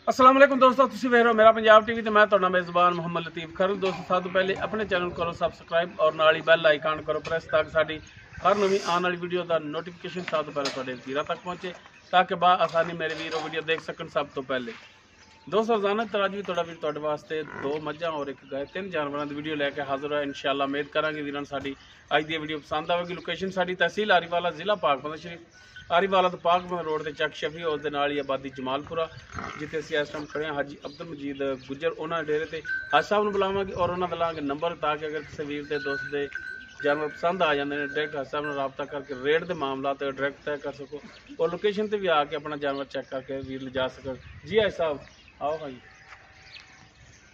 अस्सलाम वालेकुम दोस्तों, तुसी वेख रहे हो मेरा पंजाब टीवी ते मैं तुहाडा मेज़बान मोहम्मद लतीफ़ खर। दोस्तों सब तो पहले अपने चैनल करो सबसक्राइब और नाल ही बैल आइकन करो प्रेस ताकि साडी हर नवी आने वाली वीडियो का नोटिफिकेशन सब तो पहले तुहाडे वीरां तक पहुँचे ताकि बा आसानी मेरे वीर वीडियो देख सकन। सब तो पहले दोस्तों रोजाना तरह भी थोड़ा वीर तुहाडे वास्ते 2 मझां और 1 गाय 3 जानवरों की वीडियो लैके हाजिर है। इंशाअल्लाह उम्मीद करांगे वीरां साडी अज दी वीडियो पसंद आवेगी। लोकेशन साडी तहसील आरीवाला जिला पाकबंद शरीफ आरीवाला तो पाकबंद रोड से चक शफी उस दे नाल ही आबादी जमालपुरा जिथे असीं इस टाइम खड़े हैं हाजी अब्दुल मजीद गुजर उन्होंने डेरे ते हाजी साहब नूं बुलावांगे और उन्होंने लांगे नंबर ताकि अगर किसी वीर के दोस्त के जानवर पसंद आ जाते हैं डायरेक्ट हाजी साहब नाल रबता करके रेट के मामला तो डायरेक्ट तय कर सको और लोकेशन पर भी आके अपना जानवर चेक करके वीर ले जा सको। जी हाजी साहब आओ भाई।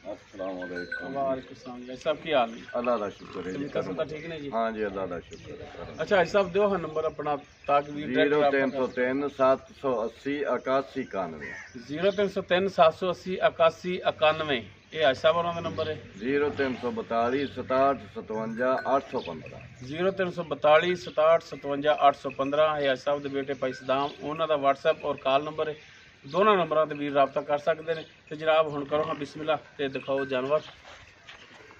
अस्सलाम वालेकुम। वालेकुम सलाम। भाई साहब की हाल है? अल्लाह का शुक्र है जी। सब ठीक ने जी? हाँ जी अल्लाह का शुक्र है। अच्छा हाजी साहब दो नंबर अपना ताकि वीर 0303 780 81 91 0303 780 81 91 ये हाजी साहब उन्होंने नंबर है। 0342 67 57 815 0342 67 57 815 है हाजी साहब के बेटे भाई सदाम उन्हों का व्हाट्सएप और कॉल नंबर है। दोनों नंबरों से वीर रबता कर सकते हैं। तो जनाब हुण करो हाँ बिस्मिल्लाह ते दिखाओ जानवर।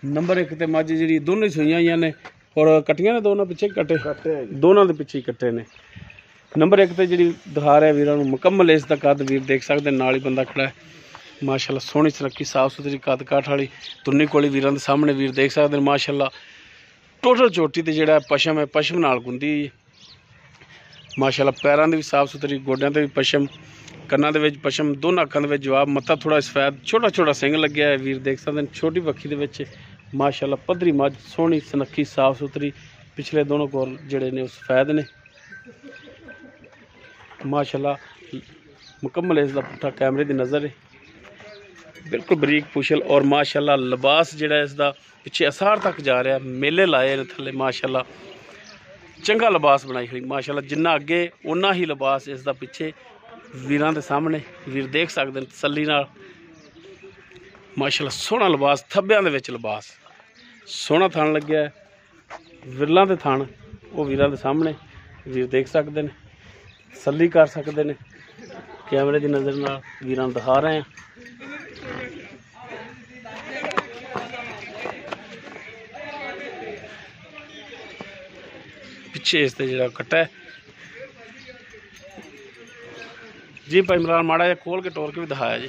नंबर 1 ते मझ जी दोनों ही सूइयां हुई ने और कट्टियां ने दोनों पिछे कट्टे दोनों के पिछे कट्टे ने। नंबर 1 ते जी दिखा रहा है वीरों मुकम्मल इस दा कद वीर देख सकते हैं। नाल ही बंदा खड़ा है माशाल्लाह सोहनी सुनक्खी साफ सुथरी कद काठ वाली तुन्नी कोली वीरों के सामने वीर देख सकते हैं। माशाल्लाह टोटल चोटी ते जिहड़ा पशम है पशम नाल गुंदी माशाल्लाह पैरों की भी साफ सुथरी गोड्यां ते भी पशम कन्ना दे विच पशम दोनों अखां दे विच जवाब मत्था थोड़ा सफेद छोटा छोटा सिंग लग्या है वीर देख सकते हैं। छोटी बक्खी दे विच माशाल्लाह पद्धरी मझ सोहनी सुनक्खी साफ सुथरी पिछले दोनों कोल जिहड़े ने सफेद ने माशाल्लाह मुकम्मल इसका पुट्ठा कैमरे की नज़र है बिल्कुल बरीक पुछल और माशाल्लाह लिबास जिहड़ा इसका पिछे असार तक जा रहा है मेले लाए ने थले माशाल्लाह चंगा लिबास बनाई खड़ी माशाल्लाह जिन्ना अगे उन्ना ही लिबास इसका पिछे वीरां दे सामने वीर देख सकते हैं तसल्ली नाल माशाल्लाह सोहना लिबास थब्बियां दे विच लिबास सोहना थान लग्या है विरलां दे थान वो वीरां दे सामने वीर देख सकते हैं तसल्ली कर सकते हैं कैमरे की नज़र नाल वीरां दिखा रहे हैं। पिछे इसते जिहड़ा कट्टा है जी भाई इमरान माड़ा जा खोल के टोर के भी दिखाया जी।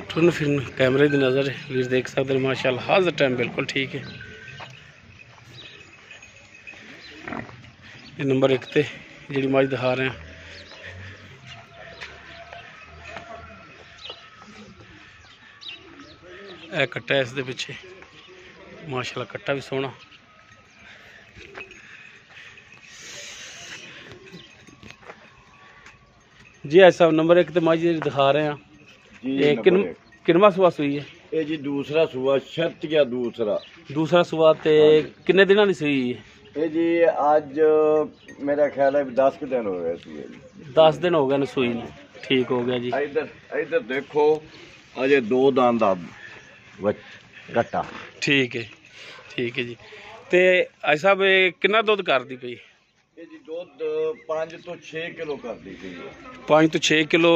टुरन फिरन कैमरे की नज़र है वीर देख सकते हैं माशाल्लाह हाज़र टाइम बिल्कुल ठीक है। ये नंबर 1 ते जी मझ दिखा रहे हैं यह कट्टा है इस पिछे माशाल्लाह कट्टा भी सोहना जी है साहब। नंबर 1 ते मझ दिखा रहे हैं ये किनवा सुआ सुई है? ये जी दूसरा सुआ शर्त या दूसरा सुआ ते किन्ने दिनों की सुई है? ये जी आज मेरा ख्याल है 10 दिन हो गए 10 दिन हो गए सुई ने। ठीक हो गया जी। इधर इधर देखो अजे 2 दांत कट्टा। ठीक है जी। ते आई साहब कितना दुध कर दी पई? ये जी दुध 5 तो 6 किलो कर दी पई 5 तो 6 किलो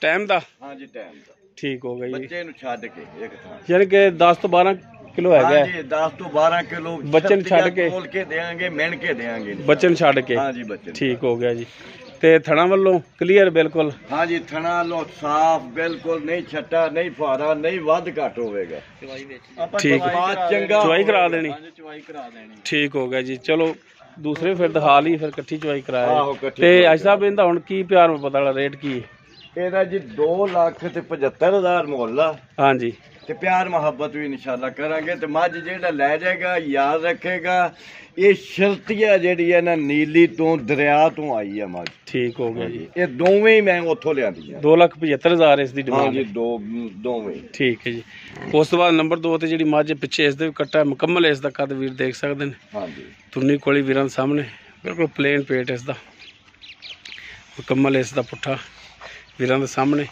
टाइम दा? हाँ जी टाइम दा। ठीक हो गया बच्चे नु छाड़ के एक था यानी कि 10 तो 12 किलो है हाँ जी 10 तो 12 किलो बच्चन छाड़ के खोल के देंगे मेन के देंगे बच्चन छाड़ के। हाँ जी बच्चन। ठीक हो गया जी। ते थना वालों क्लियर बिल्कुल? हाँ जी थना लो साफ बिल्कुल नहीं छट्टा नहीं फुहारा नहीं वध घट होगा। ठीक चवाई करा देनी। ठीक हो गया जी। चलो दूसरे फिर दिखा ली फिर कट्ठी चवाई कराया ते आज साहब इनका हुण की प्यार में पता रेट की ਇਹਦਾ जी 2,75,000 ਮੁਹੱਲਾ। हाँ जी ਤੇ प्यार मोहब्बत भी इंशाल्लाह करांगे ते मझ जेड़ा लै जाएगा याद रखेगा ये शर्तिया जेड़ी है ना नीली तो दरिया तो आई है मझ। ठीक हो गया जी। ये दोवें मैं उथों लियांदी है 2,75,000 इस दी डिमांड। हाँ जी दोवें। ठीक है जी। उस तो बाद नंबर 2 ते जेड़ी मझ पिछे इस दे कट्टा मुकम्मल इस दा कद वीर देख सकदे ने। हाँ जी तुन्नी कोली वीरां सामने बिल्कुल प्लेन पेट इसदा ਮੁਕੰਮਲ ਇਸ ਦਾ ਪੁੱਠਾ ਵੀਰਾਂ ਦੇ ਸਾਹਮਣੇ।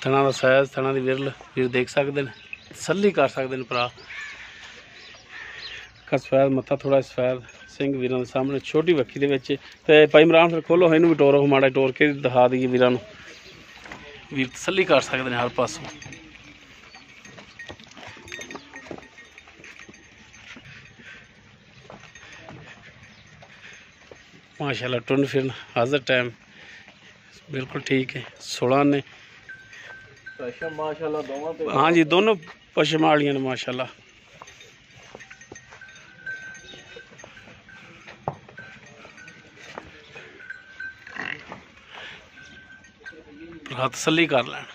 ਥਣਾ ਦਾ ਸਾਈਜ਼, ਥਣਾ ਦੀ ਵਿਰਲ ਵੀਰ ਦੇਖ ਸਕਦੇ ਨੇ, ਤਸੱਲੀ ਕਰ ਸਕਦੇ ਨੇ ਭਰਾ। ਸਫੈਦ ਮੱਥਾ, ਥੋੜਾ ਸਫੈਦ ਸਿੰਘ ਵੀਰਾਂ ਦੇ ਸਾਹਮਣੇ, ਛੋਟੀ ਵੱਖੀ ਦੇ ਵਿੱਚ। ਤੇ ਭਾਈ ਇਮਰਾਨ ਫਿਰ ਖੋਲੋ ਇਹਨੂੰ ਵੀ, ਟੋਰੋ ਮਾੜਾ ਟੋਰ ਕੇ ਦਿਖਾ ਦਈਏ ਵੀਰਾਂ ਨੂੰ, ਵੀਰ ਤਸੱਲੀ ਕਰ ਸਕਦੇ ਨੇ ਹਰ ਪਾਸੋਂ। माशाल्लाह टुन फिरन हाजिर टाइम बिल्कुल ठीक है। 16 ने माशाल्लाह हाँ जी, दोनों पशम वालियां ने माशाल्लाह। तसल्ली कर लैन।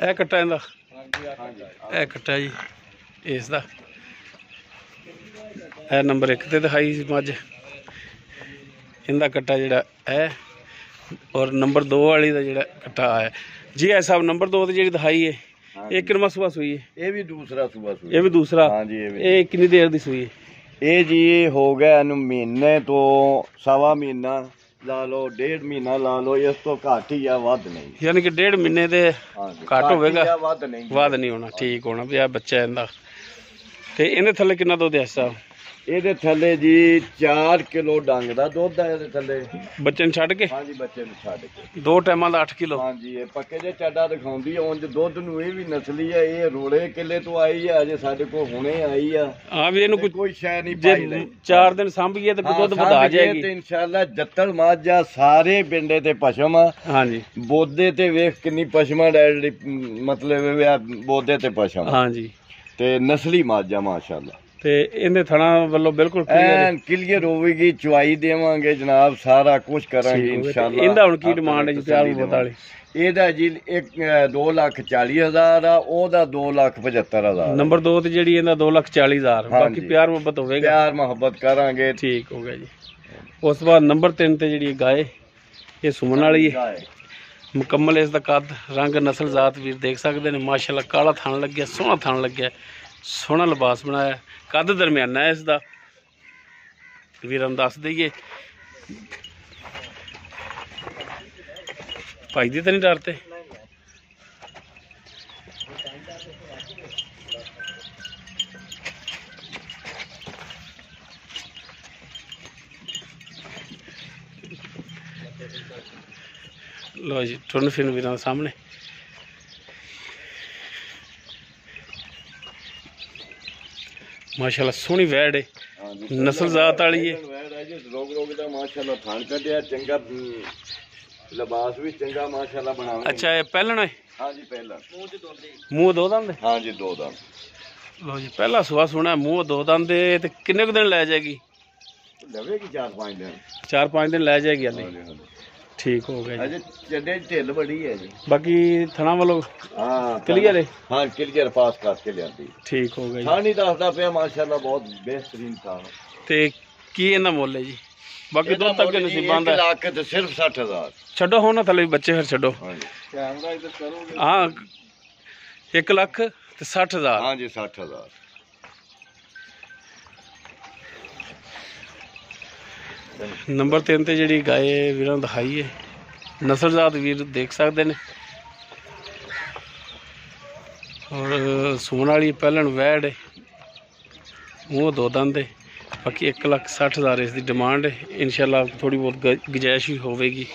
ए कट्टा इंदा, ए कट्टा जी इसदा नंबर 1 ते दिखाई मझ, इंदा कट्टा जिहड़ा है, और नंबर 2 वाली दा जिहड़ा कट्टा है जी है साहब। नंबर 2 ते जिहड़ी दिखाई है ये कितना सुबह सुई है? ये भी दूसरा सुबह सुई, ये भी दूसरा। हाँ जी, ये कितनी देर दी सुई है? ये जी हो गया महीने तो सवा महीना ला लो, 1.5 महीना ला लो, इस तो घट ही आ, वध नहीं। यानी कि 1.5 महीने दे घट होगा, वध नहीं होना। ठीक होना भी आ बच्चा इंदा। ते इहदे थल्ले कितना दुध है साहब? ਇਹਦੇ ਥੱਲੇ ਜੀ 4 ਕਿਲੋ ਡੰਗ ਦਾ ਦੁੱਧ ਹੈ ਇਹਦੇ ਥੱਲੇ, ਬੱਚੇ ਨੂੰ ਛੱਡ ਕੇ। ਹਾਂਜੀ, ਬੱਚੇ ਨੂੰ ਛੱਡ ਕੇ 2 ਟਾਈਮਾਂ ਦਾ 8 ਕਿਲੋ। ਹਾਂਜੀ, ਇਹ ਪੱਕੇ ਜੇ ਚੱਡਾ ਦਿਖਾਉਂਦੀ ਹੈ। ਉਂਝ ਦੁੱਧ ਨੂੰ ਇਹ ਵੀ ਨਸਲੀ ਹੈ, ਇਹ ਰੋੜੇ ਕਿੱਲੇ ਤੋਂ ਆਈ ਹੈ, ਅਜੇ ਸਾਡੇ ਕੋਲ ਹੁਣੇ ਆਈ ਆ। ਹਾਂ ਵੀ ਇਹਨੂੰ ਕੋਈ ਸ਼ੈ ਨਹੀਂ ਜੇ ਪਾਈ ਲਈ, 4 ਦਿਨ ਸਾਂਭੀਏ ਤੇ ਦੁੱਧ ਵਧਾ ਜਾਏਗੀ ਤੇ ਇਨਸ਼ਾਅੱਲਾ। ਜੱਤਲ ਮਾਝਾ ਸਾਰੇ ਪਿੰਡੇ ਤੇ ਪਸ਼ਮ ਆ। ਹਾਂਜੀ, ਬੋਦੇ ਤੇ ਵੇਖ ਕਿੰਨੀ ਪਸ਼ਮਾਂ ਜਿਹੜੀ ਮਤਲਬ ਬੋਦੇ ਤੇ ਪਸ਼ਮ। ਹਾਂਜੀ, ਤੇ ਨਸਲੀ ਮਾਝਾ ਮਾਸ਼ਾਅੱਲਾ। ਤੇ ਇਹਦੇ ਥਣਾ ਵੱਲੋਂ ਬਿਲਕੁਲ ਕਲੀਅਰ ਹੋਵੇਗੀ, ਚੁਆਈ ਦੇਵਾਂਗੇ ਜਨਾਬ, ਸਾਰਾ ਕੁਝ ਕਰਾਂਗੇ ਇਨਸ਼ਾਅੱਲਾ। ਇਹਦਾ ਹੁਣ ਕੀ ਡਿਮਾਂਡ ਹੈ ਜੀ ਪਿਆਰ ਮੁਹੱਬਤ ਵਾਲੀ? ਇਹਦਾ ਜੀ 2,40,000 ਆ, ਉਹਦਾ 2,75,000। ਨੰਬਰ 2 ਤੇ ਜਿਹੜੀ ਇਹਦਾ 2,40,000। ਬਾਕੀ ਪਿਆਰ ਮੁਹੱਬਤ ਹੋਵੇਗਾ, ਪਿਆਰ ਮੁਹੱਬਤ ਕਰਾਂਗੇ। ਠੀਕ ਹੋ ਗਿਆ ਜੀ। ਉਸ ਤੋਂ ਬਾਅਦ ਨੰਬਰ 3 ਤੇ ਜਿਹੜੀ ਗਾਏ, ਇਹ ਸੁਮਨ ਵਾਲੀ ਹੈ। ਮੁਕੰਮਲ ਇਸ ਦਾ ਕੱਦ, ਰੰਗ, ਨਸਲ, ਜ਼ਾਤ ਵੀਰ ਦੇਖ ਸਕਦੇ ਨੇ ਮਾਸ਼ਾਅੱਲਾ। ਕਾਲਾ ਥਣ ਲੱਗਿਆ, ਸੋਹਣਾ ਥਣ ਲੱਗਿਆ, ਸੋਹਣਾ ਲਿਬਾਸ ਬਣਾਇਆ, ਕੱਦ ਦਰਮਿਆਨਾ ਹੈ ਇਸ ਦਾ। ਵੀਰਾਂ ਨੂੰ ਦੱਸ ਦਈਏ ਭਾਈ ਦੀ ਤਾਂ ਨਹੀਂ ਡਰਦੇ। लो जी टुन फिन वीरां दे सामने माशाल्लाह सोहनी वैड़ है, नस्ल जात वाली है। रोग रोग दा माशाल्लाह थान कटिया चंगा, लिबास भी चंगा माशाल्लाह बनावे। अच्छा ये पहलण है? हां जी पहलण। मुंह दो दंद? हां जी दो दंद। लो जी पहला सुहा सुना मुंह दो दंद ते किन्ने दिन ले जाएगी? लवेगी 4-5 दिन। 4-5 दिन ले जाएगी अली। ठीक हो गया अजे चड्डे ढिल बड़ी है जी। बाकी थना वालों हां क्लियर है? हां क्लियर पास करके लियांदी। ठीक हो गया। थानी दसदा पे माशाल्लाह बहुत बेहतरीन था। ते की इहदा मुੱਲ है जी? बाकी दो तक के नसीबां दा 1 लाख ते सिर्फ 60,000। छड्डो हो ना थले बच्चे फिर छड्डो। हां जी कैमरा इधर करोगे? हां 1 लाख ते 60,000। हां जी 60,000। नंबर 3 ते जिहड़ी गाय वीरां दिखाई है, नस्ल जात वीर देख सकते हैं। और सून वाली पहलन वैड़ है, मूँह दो दंद है। बाकी 1,60,000 इसकी डिमांड है। इंशाल्लाह थोड़ी बहुत गुंजाइश ही होगी।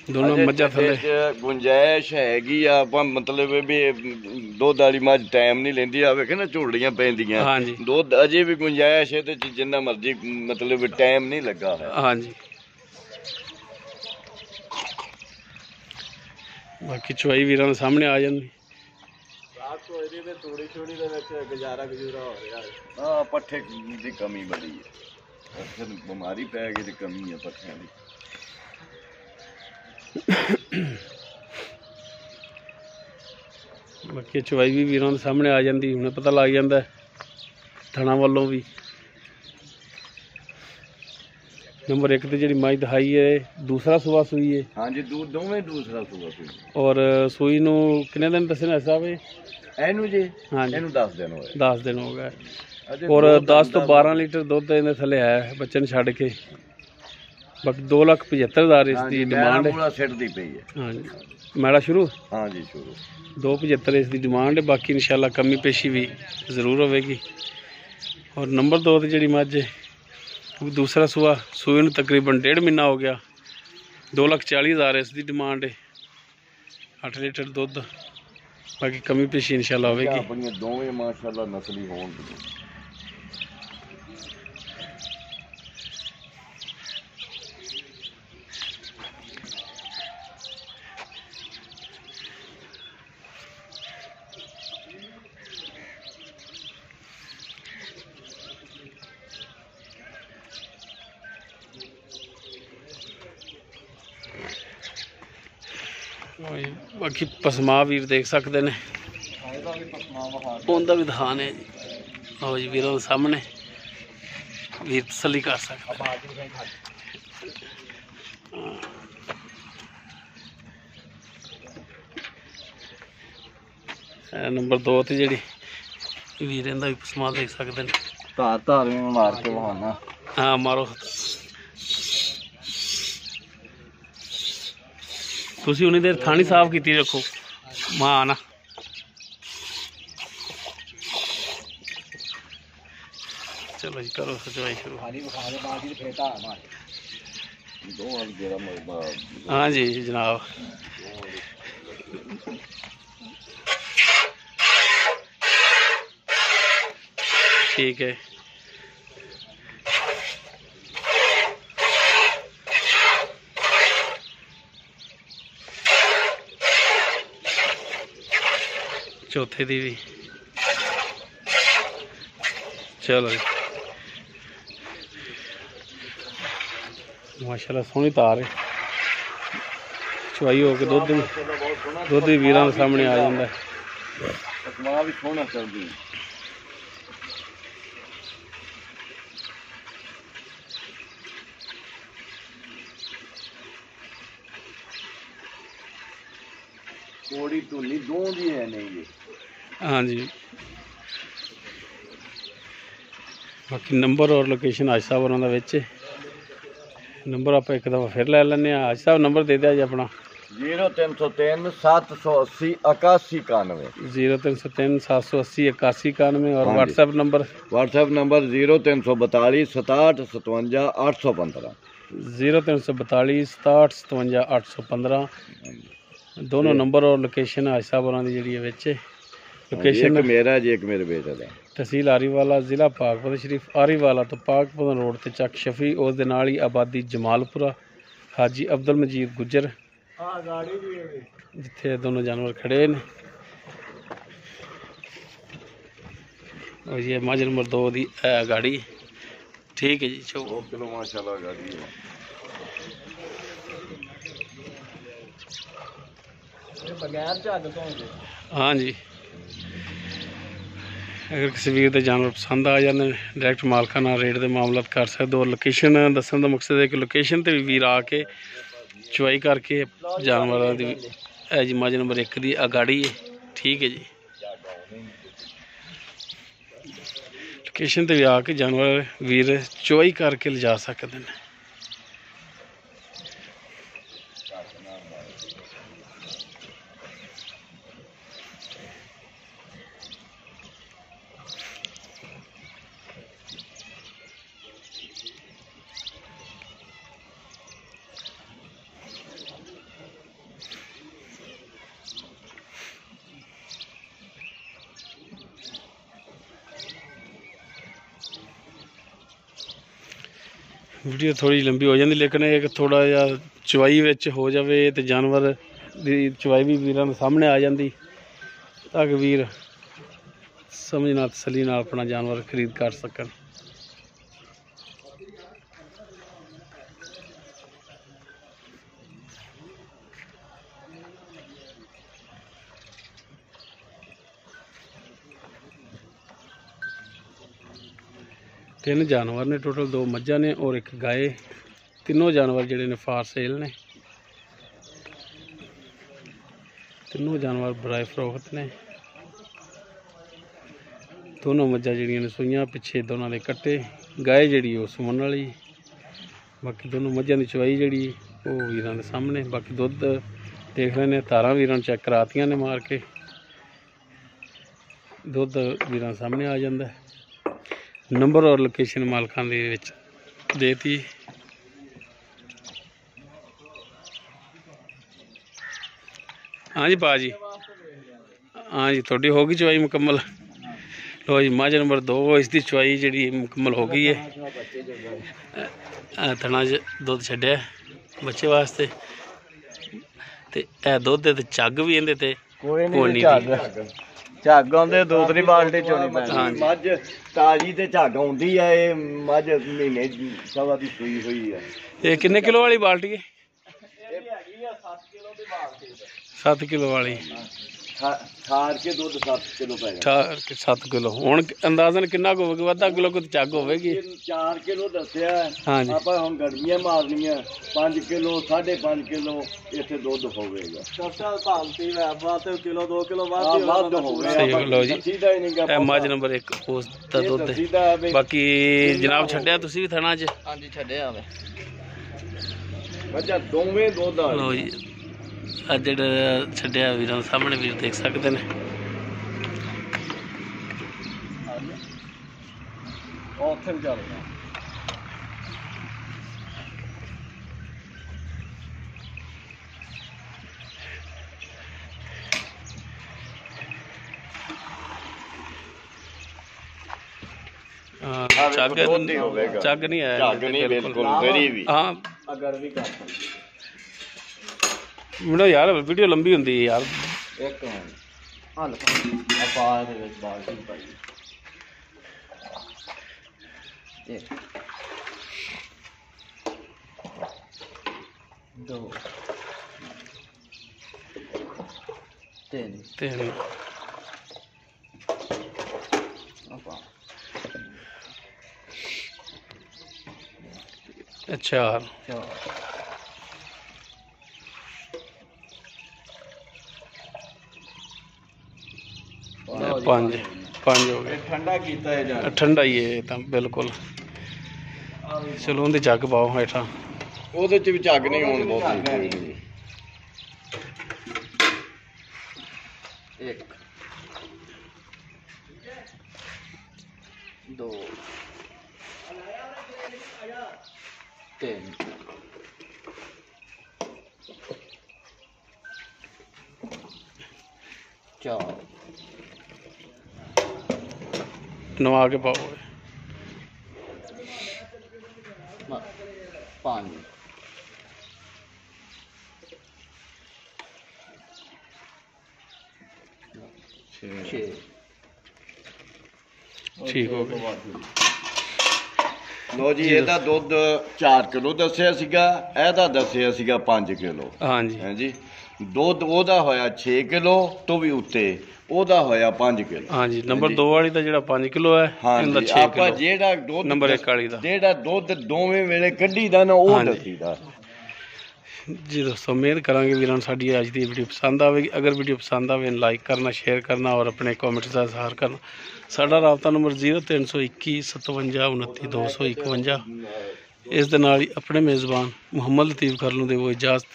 दोनों मझा थले गुंजाइश हैगी आ, मतलब भी दुध वाली मझ टाइम नहीं लेंदी। आ वेखे ना झोलियां पैंदियां। हाँ जी दुध अजे भी गुंजाइश है, ते जिन्ना मर्जी मतलब टाइम नहीं लगा है। हाँ जी बाकी चुआई वीरां दे सामने आ जांदी। पट्ठे की कमी बड़ी है, बीमारी पै गई, कमी है पट्ठियां दी। बाकी चुवाई भी वीरां दे सामने आ जाती, हुणे पता लग जाता थणा वालों भी। नंबर 1 ते जिहड़ी मझ दिखाई है दूसरा सुबह सुई है। हाँ जी दोवें दूसरा सुबह सुई। और सुई नूं कितने दिन दस्से ना साहब? एनू जी हाँ जी एनू 10 दिन हो गए। 10 दिन हो गए। और 10 ਤੋਂ 12 ਲੀਟਰ ਦੁੱਧ ਇਹਦੇ ਥੱਲੇ ਹੈ ਬੱਚੇ ਨੂੰ ਛੱਡ ਕੇ। ਬਾਕੀ 2,75,000 ਇਸ ਦੀ ਡਿਮਾਂਡ ਹੈ। ਸਿੱਟਦੀ ਪਈ ਹੈ। ਹਾਂਜੀ ਮੈਲਾ ਸ਼ੁਰੂ ਹਾਂਜੀ ਸ਼ੁਰੂ 2,75 ਇਸ ਦੀ ਡਿਮਾਂਡ ਹੈ। ਬਾਕੀ ਇਨਸ਼ਾਅੱਲਾ ਕਮੀ ਪੇਸ਼ੀ ਵੀ ਜ਼ਰੂਰ ਹੋਵੇਗੀ। ਔਰ ਨੰਬਰ 2 ਤੇ ਜਿਹੜੀ ਮੱਝ ਹੈ ਦੂਸਰਾ ਸੂਆ ਸੂਏ ਨੂੰ ਤਕਰੀਬਨ 1.5 ਮਹੀਨਾ ਹੋ ਗਿਆ। 2,40,000 ਇਸ ਦੀ ਡਿਮਾਂਡ ਹੈ। 8 ਲੀਟਰ ਦੁੱਧ ਬਾਕੀ ਕਮੀ ਪੇਸ਼ੀ ਇਨਸ਼ਾਅੱਲਾ ਹੋਵੇਗੀ। ਆਪਣੀਆਂ ਦੋਵੇਂ ਮਾਸ਼ਾਅੱਲਾ ਨਸਲੀ ਹੋਣ। ਬਾਕੀ ਪਸਮਾ ਵੀਰ ਦੇਖ ਸਕਦੇ ਨੇ, ਉਹਦਾ ਵੀ ਦਿਖਾਣ ਹੈ ਜੀ। ਆਓ ਜੀ ਵੀਰਾਂ ਦੇ ਸਾਹਮਣੇ ਵੀਰ ਤਸੱਲੀ ਕਰ ਸਕਦਾ। ਨੰਬਰ 2 ਤੇ ਜਿਹੜੀ ਵੀਰ ਇਹਦਾ ਵੀ ਪਸਮਾ ਦੇਖ ਸਕਦੇ ਨੇ। ਧਾਰ ਵੀ ਮਾਰ ਕੇ ਵਹਾਣਾ। ਹਾਂ ਮਾਰੋ ਤੁਸੀਂ ਉਨੀ ਦੇਰ ਥਾਣੀ ਸਾਫ਼ ਕੀਤੀ ਰੱਖੋ ਮਾਂ ਨਾ। ਚਲੋ ਜੀ ਕਰੋ ਸਚਾਈ ਸ਼ੁਰੂ। हाँ जी जनाब ठीक है। चौथे दी भी चलो जी माशाल्लाह सोहनी तार है। चुवाई हो के दुध भी वीरां दे सामने आ जांदा है। भी सोहना चलदी थोड़ी धुनी दो दी है नहीं ये। हाँ जी बाकी नंबर और लोकेशन आज साहब उन्होंने विच नंबर आप एक दफ़ा फिर ले लें। आज साहब नंबर दे दिया जी अपना 0303 780 81 91 0303 780 81 91 और व्हाट्सएप नंबर 0342 67 57 815 0342 67 57 815 दोनों नंबर और लोकेशन आज साहब उन्होंने जी विच लोकेशन मेरा जी एक मेरे बेटे का तहसील आरीवाला जिला पाकपतन शरीफ आरीवाला तो पाकपतन रोड ते चक शफी उस दे नाल ही आबादी जमालपुरा हाजी अब्दुल मजीद गुजर जिथे दोनों जानवर खड़े ने। और ये मज नंबर 2 दी गाड़ी ठीक है जी। 4 किलो माशाल्लाह गाड़ी है। हाँ जी अगर किसी वीर के जानवर पसंद आ जाते डायरैक्ट मालका नाल रेट के मामलात कर सकते हो। लोकेशन दसन का मकसद है कि लोकेशन पर भी वीर आके चुवाई करके जानवरों की है जी मज नंबर 1 की गाड़ी है ठीक है जी। लोकेशन पर भी आके जानवर वीर चुवाई करके ले जा सकते हैं। वीडियो थोड़ी लंबी हो जाती लेकिन एक थोड़ा जहा चुवाई विच हो जाए तो जानवर की चुवाई भी वीरां सामने आ जाती ताकि वीर समझना तसली नाल अपना जानवर खरीद कर सकन। तीन जानवर ने टोटल 2 मज्झां ने और एक गाय। तीनों जानवर जिहड़े ने फार सेल ने। तीनों जानवर बराए फरोख्त ने। ਦੋਨੋਂ ਮੱਝਾਂ ਜਿਹੜੀਆਂ ਨੇ ਸੂਈਆਂ, ਪਿੱਛੇ ਦੋਨਾਂ ਦੇ ਕੱਟੇ, ਗਾਏ ਜਿਹੜੀ ਉਹ ਸੂਣ ਵਾਲੀ। ਬਾਕੀ ਦੋਨੋਂ ਮੱਝਾਂ ਦੀ ਚਵਾਈ ਜਿਹੜੀ ਉਹ ਵੀਰਾਂ ਦੇ ਸਾਹਮਣੇ। ਬਾਕੀ ਦੁੱਧ ਦੇਖ ਲੈਂਦੇ, ਧਾਰਾਂ ਵੀਰਾਂ ਨੂੰ ਚੈੱਕ ਕਰਾਤੀਆਂ ਨੇ ਮਾਰ ਕੇ, ਦੁੱਧ ਵੀਰਾਂ ਸਾਹਮਣੇ ਆ ਜਾਂਦਾ। ਨੰਬਰ ਔਰ ਲੋਕੇਸ਼ਨ ਮਾਲਕਾਂ ਦੇ ਵਿੱਚ ਦੇਤੀ। हाँ जी भाजी, हाँ जी थोड़ी होगी चवाई मुकम्मल। लो जी मझ नंबर 2 इसकी चवाई जी मुकम्मल हो गई है। थना च दुध छड्या बच्चे वास्ते ते दुध ते झग भी इहदे ते कोई नहीं ਝੱਗ ਆਉਂਦੇ ਦੂਸਰੀ ਬਾਲਟੀ ਚੋਣੀ ਪੈਂਦੀ। ਮੱਝ ਤਾਜੀ ਤੇ ਝੱਗ ਆਉਂਦੀ ਆ। ਇਹ ਮੱਝ ਮਹੀਨੇ ਸਵਾ ਦੀ ਸੂਈ ਹੋਈ ਆ। ਇਹ ਕਿੰਨੇ ਕਿਲੋ ਵਾਲੀ ਬਾਲਟੀ ਹੈ? ਇਹ ਹੈਗੀ ਆ 7 ਕਿਲੋ ਦੀ ਬਾਲਟੀ। 7 ਕਿਲੋ ਵਾਲੀ ਠਾਰ ਕੇ ਦੁੱਧ 7 ਕਿਲੋ ਪੈ ਜਾਂਦਾ। ਠਾਰ ਕੇ 7 ਕਿਲੋ। ਹੁਣ ਅੰਦਾਜ਼ਨ ਕਿੰਨਾ ਕੁ ਹੋਵੇਗਾ? ਅੱਧਾ ਕਿਲੋ ਕੋਈ ਝੱਗ ਹੋਵੇਗੀ। 4 ਕਿਲੋ ਦੱਸਿਆ। ਹਾਂਜੀ ਆਪਾਂ ਹੁਣ ਗਰਮੀਆਂ ਮਾਰਨੀਆਂ 5 ਕਿਲੋ 5.5 ਕਿਲੋ ਇੱਥੇ ਦੁੱਧ ਹੋਵੇਗਾ। ਭਾਂਤੀ ਵਾਸਤੇ ਕਿਲੋ 2 ਕਿਲੋ ਵੱਧ ਹੋਵੇਗਾ। ਸਹੀ ਲਓ ਜੀ, ਇਹ ਮੱਝ ਨੰਬਰ 1 ਉਸ ਦਾ ਦੁੱਧ ਹੈ। ਬਾਕੀ ਜਨਾਬ ਛੱਡਿਆ ਤੁਸੀਂ ਵੀ ਥਣਾ 'ਚ? ਹਾਂਜੀ ਛੱਡਿਆ ਵੇ ਮੱਝਾਂ ਦੋਵੇਂ ਦੁੱਧ ਆ। ਲਓ ਜੀ ਅੱਜ ਜਿਹੜਾ ਛੱਡਿਆ ਵੀਰਾਂ ਸਾਹਮਣੇ ਵੀਰ ਦੇਖ ਸਕਦੇ ਨੇ। ਉੱਥੇ ਵੀ ਚੱਲਦਾ। ਚੱਗ ਨਹੀਂ ਆਇਆ ਬਿਲਕੁਲ ਹਾਂ। ਅਗਰ ਵੀ ਕਰ ਮੈਨੂੰ ਯਾਰ ਵੀਡੀਓ ਲੰਬੀ ਹੁੰਦੀ ਹੈ ਯਾਰ। ਇੱਕ ਹਲ ਆਪਾਂ ਇਹਦੇ ਵਿੱਚ ਬਾਲਟੀ ਪਾਈ। ਇੱਕ 2 3 ਆਪਾਂ अच्छा 5 हो गए। ठंडा कीता है जा ठंडा ही है तो बिल्कुल। चलो उनकी जग पाओ हेठा। ਉਹਦੇ ਚ ਵੀ ਝੱਗ ਨਹੀਂ ਹੋਣ ਬਹੁਤ। 1 2 3 4 नवा के पाओ 5 6 ठीक हो गया। ਲੋ ਜੀ ਇਹਦਾ ਦੁੱਧ 4 ਕਿਲੋ ਦੱਸਿਆ ਸੀਗਾ, ਇਹਦਾ ਦੱਸਿਆ ਸੀਗਾ 5 ਕਿਲੋ। ਹਾਂਜੀ ਹਾਂਜੀ ਦੁੱਧ ਉਹਦਾ ਹੋਇਆ 6 ਕਿਲੋ ਤੋਂ ਵੀ ਉੱਤੇ, ਉਹਦਾ ਹੋਇਆ 5 ਕਿਲੋ। ਹਾਂਜੀ ਨੰਬਰ 2 ਵਾਲੀ ਦਾ ਜਿਹੜਾ 5 ਕਿਲੋ ਹੈ, ਇਹਦਾ 6 ਆਪਾਂ ਕਿਲੋ ਜਿਹੜਾ ਦੁੱਧ ਨੰਬਰ 1 ਵਾਲੀ ਦਾ ਜਿਹੜਾ ਦੁੱਧ ਦੋਵੇਂ ਵੇਲੇ ਕੱਢੀ ਦਾ ਨਾ ਉਹ ਦੱਸੀਦਾ। जी दोस्तों उम्मीद करांगे वीरां साडी अज दी वीडियो पसंद आवेगी। अगर वीडियो पसंद आवे लाइक करना, शेयर करना और अपने कॉमेंट्स का इजहार करना। साडा राबता नंबर 0321 57 29 251। इस दे नाल ही अपने मेज़बान मुहम्मद लतीफ़ कर लूँ दे वो इजाज़त।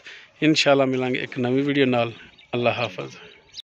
इंशाअल्लाह मिलांगे एक नवी वीडियो नाल। अल्लाह हाफ़िज़।